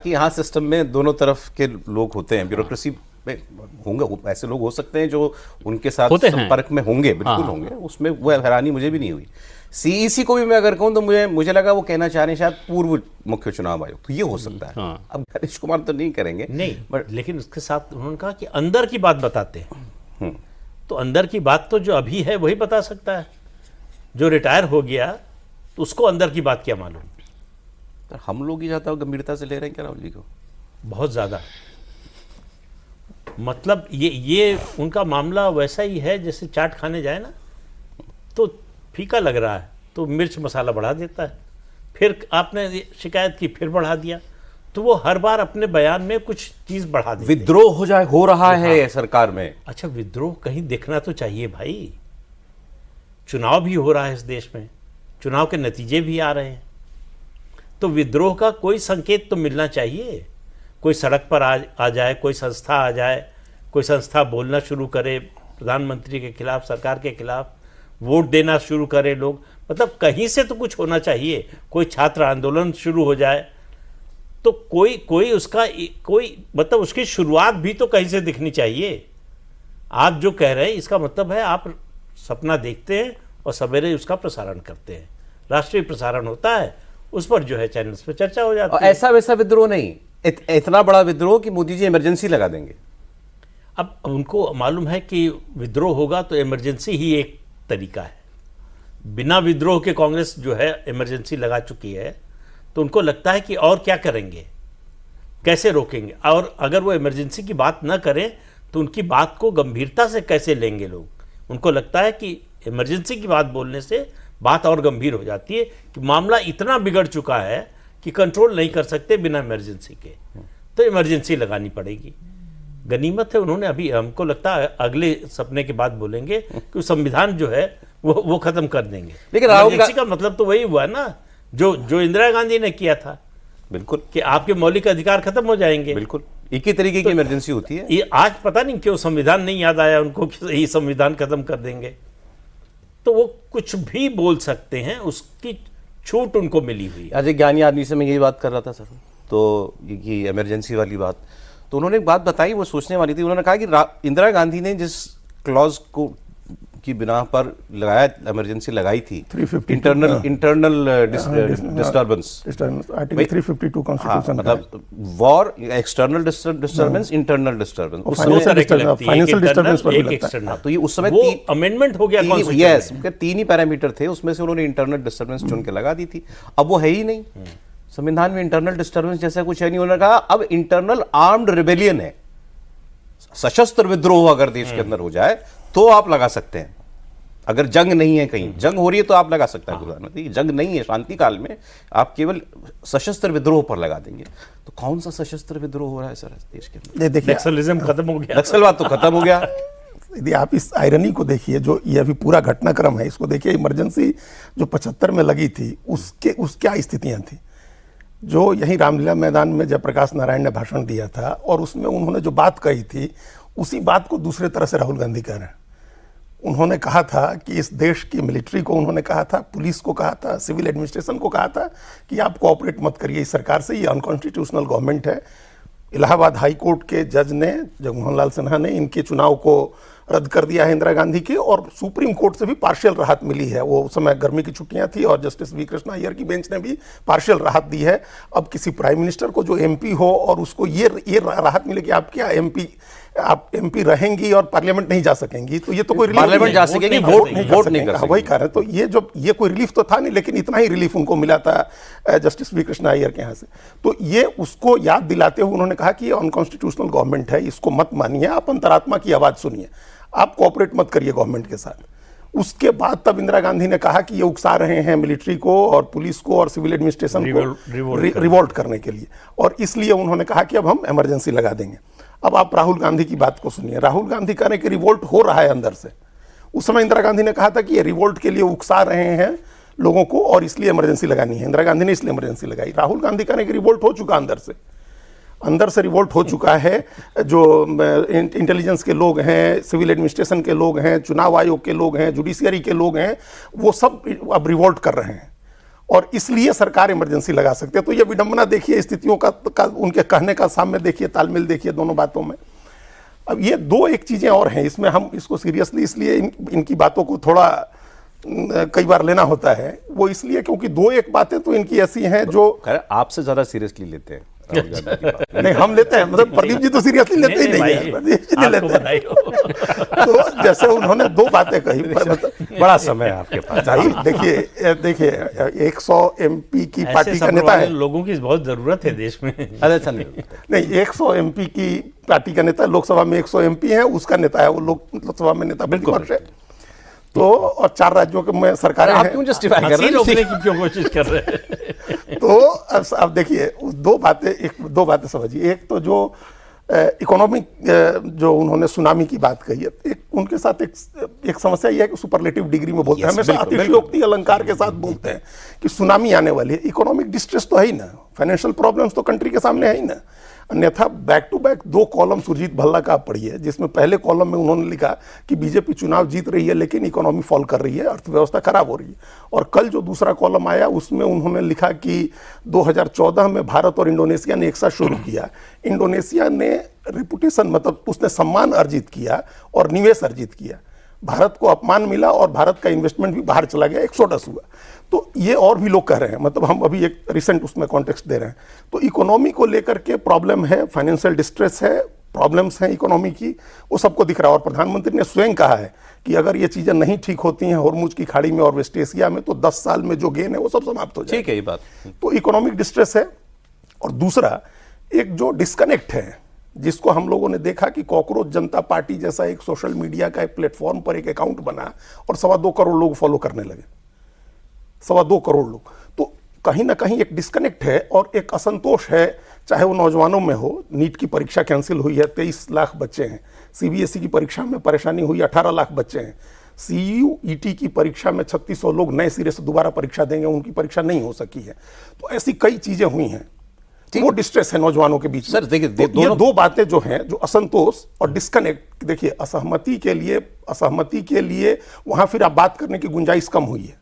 कि यहाँ सिस्टम में दोनों तरफ के लोग होते हैं, ब्यूरोक्रेसी में होंगे, ऐसे लोग हो सकते हैं जो उनके साथ संपर्क में होंगे, बिल्कुल होंगे, उसमें वो हैरानी मुझे भी नहीं हुई। सीईसी को भी मैं अगर कहूँ तो मुझे लगा वो कहना चाह रहे हैं शायद पूर्व मुख्य चुनाव आयोग, तो ये हो सकता है। अब गणेश कुमार तो नहीं करेंगे, नहीं, बट लेकिन उसके साथ उन्होंने कहा कि अंदर की बात बताते हैं, तो अंदर की बात तो जो अभी है वही बता सकता है। जो रिटायर हो गया तो उसको अंदर की बात क्या मालूम। तो हम लोग ही ज़्यादा गंभीरता से ले रहे हैं क्या राहुल जी को? बहुत ज़्यादा। मतलब ये उनका मामला वैसा ही है जैसे चाट खाने जाए ना, तो फीका लग रहा है तो मिर्च मसाला बढ़ा देता है, फिर आपने शिकायत की फिर बढ़ा दिया, तो वो हर बार अपने बयान में कुछ चीज़ बढ़ा देते। विद्रोह हो रहा है सरकार में। अच्छा, विद्रोह कहीं देखना तो चाहिए भाई। चुनाव भी हो रहा है इस देश में, चुनाव के नतीजे भी आ रहे हैं, तो विद्रोह का कोई संकेत तो मिलना चाहिए। कोई सड़क पर आ जाए, कोई संस्था आ जाए, कोई संस्था बोलना शुरू करे प्रधानमंत्री के खिलाफ, सरकार के खिलाफ, वोट देना शुरू करे लोग, मतलब कहीं से तो कुछ होना चाहिए। कोई छात्र आंदोलन शुरू हो जाए तो कोई उसका कोई मतलब उसकी शुरुआत भी तो कहीं से दिखनी चाहिए। आप जो कह रहे हैं इसका मतलब है आप सपना देखते हैं और सवेरे उसका प्रसारण करते हैं, राष्ट्रीय प्रसारण होता है, उस पर जो है चैनल्स पे चर्चा हो जाती है। ऐसा वैसा विद्रोह नहीं, इतना बड़ा विद्रोह कि मोदी जी इमरजेंसी लगा देंगे। अब उनको मालूम है कि विद्रोह होगा तो इमरजेंसी ही एक तरीका है। बिना विद्रोह के कांग्रेस जो है इमरजेंसी लगा चुकी है, तो उनको लगता है कि और क्या करेंगे, कैसे रोकेंगे, और अगर वो इमरजेंसी की बात ना करें तो उनकी बात को गंभीरता से कैसे लेंगे लोग। उनको लगता है कि इमरजेंसी की बात बोलने से बात और गंभीर हो जाती है, कि मामला इतना बिगड़ चुका है कि कंट्रोल नहीं कर सकते बिना इमरजेंसी के, तो इमरजेंसी लगानी पड़ेगी। गनीमत है उन्होंने अभी, हमको लगता है अगले सपने के बाद बोलेंगे कि संविधान जो है वो खत्म कर देंगे। लेकिन इमरजेंसी का मतलब तो वही हुआ ना जो इंदिरा गांधी ने किया था, बिल्कुल, कि आपके मौलिक अधिकार खत्म हो जाएंगे। बिल्कुल एक ही तरीके की इमरजेंसी होती है। ये आज पता नहीं क्यों संविधान नहीं याद आया उनको कि ये संविधान खत्म कर देंगे, तो वो कुछ भी बोल सकते हैं, उसकी छूट उनको मिली हुई। आज एक ज्ञानी आदमी से मैं यही बात कर रहा था सर, तो ये इमरजेंसी वाली बात, तो उन्होंने एक बात बताई, वो सोचने वाली थी। उन्होंने कहा कि इंदिरा गांधी ने जिस क्लॉज को की बिना पर लगाया, इमरजेंसी लगाई थी, इंटरनल डिस्टर्बेंस, आर्टिकल 352 कॉन्स्टिट्यूशन, मतलब war, external disturbance, internal disturbance, financial disturbance पर भी लगता है। तो ये उस समय वो अमेंडमेंट हो गया यस, 3 ही पैरामीटर थे, उसमें से उन्होंने इंटरनल डिस्टर्बेंस चुन के लगा दी थी। अब वो है ही नहीं संविधान में, इंटरनल डिस्टर्बेंस जैसा कुछ है नहीं। उन्होंने कहा अब इंटरनल आर्म्ड रिबेलियन है, सशस्त्र विद्रोह अगर देश के अंदर हो जाए तो आप लगा सकते हैं। अगर जंग नहीं है, कहीं जंग हो रही है तो आप लगा सकते हैं प्रधानमंत्री, जंग नहीं है, शांति काल में आप केवल सशस्त्र विद्रोह पर लगा देंगे। तो कौन सा सशस्त्र विद्रोह हो रहा है सर देश के अंदर? देखिए, नक्सलिज्म खत्म हो गया, नक्सलवाद तो खत्म हो गया। यदि आप इस आयरनी को देखिए, जो ये अभी पूरा घटनाक्रम है, इसको देखिए, इमरजेंसी जो 75 में लगी थी, उसके क्या स्थितियां थी। जो यही रामलीला मैदान में जयप्रकाश नारायण ने भाषण दिया था और उसमें उन्होंने जो बात कही थी, उसी बात को दूसरे तरह से राहुल गांधी कह रहे हैं। उन्होंने कहा था कि इस देश की मिलिट्री को, उन्होंने कहा था, पुलिस को कहा था, सिविल एडमिनिस्ट्रेशन को कहा था कि आप कोऑपरेट मत करिए इस सरकार से, ये अनकॉन्स्टिट्यूशनल गवर्नमेंट है। इलाहाबाद हाई कोर्ट के जज ने, जगमोहन लाल सिन्हा ने, इनके चुनाव को रद्द कर दिया है इंदिरा गांधी के, और सुप्रीम कोर्ट से भी पार्शियल राहत मिली है। वो उस समय गर्मी की छुट्टियां थी और जस्टिस वी कृष्णा अय्यर की बेंच ने भी पार्शियल राहत दी है। अब किसी प्राइम मिनिस्टर को जो एमपी हो और उसको ये राहत मिले कि आप क्या एमपी रहेंगी और पार्लियामेंट नहीं जा सकेंगी, तो ये तो कोई रिलीफ, पार्लियामेंट जा सकेंगी, वोट नहीं कर सकेंगी, वही कह रहे हैं। तो ये कोई रिलीफ तो था नहीं, लेकिन इतना ही रिलीफ उनको मिला था जस्टिस वी कृष्णा अय्यर के यहाँ से। तो ये उसको याद दिलाते हुए उन्होंने कहा कि ये अनकॉन्स्टिट्यूशनल गवर्नमेंट है, इसको मत मानिए, आप अंतरात्मा की आवाज सुनिए, आप कोऑपरेट मत करिए गवर्नमेंट के साथ। उसके बाद तब इंदिरा गांधी ने कहा कि ये उकसा रहे हैं मिलिट्री को और पुलिस को और सिविल एडमिनिस्ट्रेशन को रिवोल्ट करने के लिए, और इसलिए उन्होंने कहा कि अब हम इमरजेंसी लगा देंगे। अब आप राहुल गांधी की बात को सुनिए। राहुल गांधी कह रहे हैं कि रिवोल्ट हो रहा है अंदर से। उस समय इंदिरा गांधी ने कहा था कि ये रिवोल्ट के लिए उकसा रहे हैं लोगों को और इसलिए इमरजेंसी लगानी है। इंदिरा गांधी ने इसलिए इमरजेंसी लगाई। राहुल गांधी कह रहे हैं कि रिवोल्ट हो चुका, अंदर से रिवोल्ट हो चुका है। जो इंटेलिजेंस के लोग हैं, सिविल एडमिनिस्ट्रेशन के लोग हैं, चुनाव आयोग के लोग हैं, जुडिशियरी के लोग हैं, वो सब अब रिवोल्ट कर रहे हैं। और इसलिए सरकार इमरजेंसी लगा सकती है। तो ये विडंबना देखिए स्थितियों का उनके कहने का सामने देखिए, तालमेल देखिए दोनों बातों में। अब ये दो एक चीजें और हैं इसमें, हम इसको सीरियसली इसलिए इनकी बातों को थोड़ा कई बार लेना होता है, वो इसलिए क्योंकि दो एक बातें तो इनकी ऐसी हैं जो आपसे ज्यादा सीरियसली लेते हैं राहुल गांधी की बात। नहीं हम लेते हैं, मतलब प्रदीप जी तो सीरियसली लेते ही नहीं है, प्रदीप जी नहीं लेते हैं। तो जैसे उन्होंने दो बातें कही, बड़ा समय है आपके पास। देखिए 100 MP की पार्टी का नेता है, लोगों की बहुत जरूरत है देश में। अच्छा नहीं 100 MP की पार्टी का नेता, लोकसभा में 100 MP है, उसका नेता है वो, लोकसभा में नेता प्रतिपक्ष है। तो और 4 राज्यों के में सरकारें हैं। आप क्यों जस्टिफाई कर रहे हैं? रोकने की क्यों कोशिश कर रहे हैं? तो अब देखिए दो बातें समझिए। एक तो जो इकोनॉमिक जो उन्होंने सुनामी की बात कही है, एक उनके साथ एक समस्या यह है कि सुपरलेटिव डिग्री में बोलते हैं, हमेशा अतिशयोक्ति अलंकार के साथ बोलते हैं कि सुनामी आने वाली है। इकोनॉमिक डिस्ट्रेस तो है ही ना, फाइनेंशियल प्रॉब्लम्स तो कंट्री के सामने है ही ना। अन्यथा back to back 2 column Surjit Bhalla का आप पढ़िए, जिसमें पहले कॉलम में उन्होंने लिखा कि बीजेपी चुनाव जीत रही है लेकिन इकोनॉमी फॉल कर रही है, अर्थव्यवस्था खराब हो रही है। और कल जो दूसरा कॉलम आया उसमें उन्होंने लिखा कि 2014 में भारत और इंडोनेशिया ने एक साथ शुरू किया। इंडोनेशिया ने रेपुटेशन, मतलब उसने सम्मान अर्जित किया और निवेश अर्जित किया। भारत को अपमान मिला और भारत का इन्वेस्टमेंट भी बाहर चला गया, एक्सोडस हुआ। तो ये और भी लोग कह रहे हैं, मतलब हम अभी एक रिसेंट उसमें कॉन्टेक्स्ट दे रहे हैं। तो इकोनॉमी को लेकर के प्रॉब्लम है, फाइनेंशियल डिस्ट्रेस है, प्रॉब्लम्स हैं इकोनॉमी की, वो सबको दिख रहा है। और प्रधानमंत्री ने स्वयं कहा है कि अगर ये चीजें नहीं ठीक होती हैं होर्मुज की खाड़ी में और वेस्ट एशिया में, तो 10 साल में जो गेन है वो सब समाप्त हो जाएगा। ठीक है ये बात। तो इकोनॉमिक डिस्ट्रेस है। और दूसरा एक जो डिस्कनेक्ट है, जिसको हम लोगों ने देखा कि कॉकरोच जनता पार्टी जैसा एक सोशल मीडिया का एक प्लेटफॉर्म पर एक अकाउंट बना और 2.25 करोड़ लोग फॉलो करने लगे, 2.25 करोड़ लोग। तो कहीं ना कहीं एक डिस्कनेक्ट है और एक असंतोष है, चाहे वो नौजवानों में हो। नीट की परीक्षा कैंसिल हुई है, 23 लाख बच्चे हैं। CBSE की परीक्षा में परेशानी हुई, 18 लाख बच्चे हैं। CUET की परीक्षा में 3600 लोग नए सिरे से दोबारा परीक्षा देंगे, उनकी परीक्षा नहीं हो सकी है। तो ऐसी कई चीजें हुई हैं, वो डिस्ट्रेस है नौजवानों के बीच। सर देखिए तो ये दो बातें जो हैं, जो असंतोष और डिस्कनेक्ट, देखिए असहमति के लिए वहां फिर आप बात करने की गुंजाइश कम हुई है।